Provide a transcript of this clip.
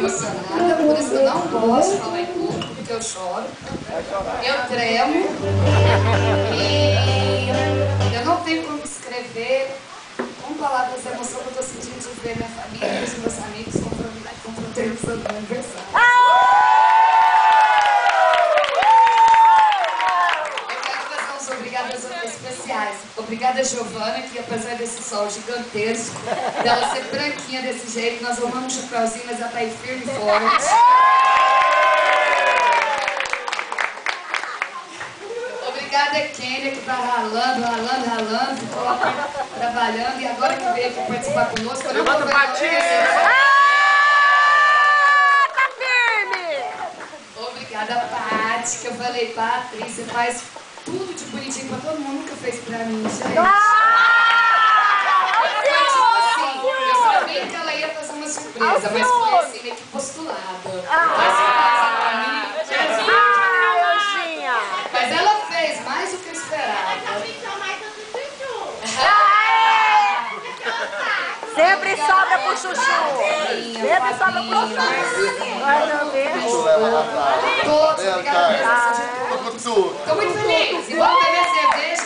emocionada, por isso que eu não gosto de falar em público, porque eu choro, eu tremo e eu não tenho como descrever com palavras a emoção que eu estou sentindo de ver minha família e os meus amigos confrontando no aniversário. Eu quero fazer uns obrigadas especiais. Obrigada, Giovana, que apesar desse sol gigantesco, dela ser branquinha desse jeito, nós arrumamos um chapéuzinho, mas ela tá aí firme e forte. Obrigada, Kênia, que tá ralando, ficou aqui trabalhando e agora que veio aqui participar conosco, eu não vou ver tá firme! Obrigada, Paty, que eu falei, Patrícia, faz tudo de bonitinho pra todo mundo, nunca fez pra mim, gente. Foi tipo assim, eu sabia que ela ia fazer uma surpresa, mas foi assim, meio que postulada. Mas ela fez mais do que eu esperava. Sempre sobra pro Chuchu. Sempre sobra pro Chuchu. Olha, todos, obrigada pela presença de todos. Tô muito feliz. E vamos beber cerveja.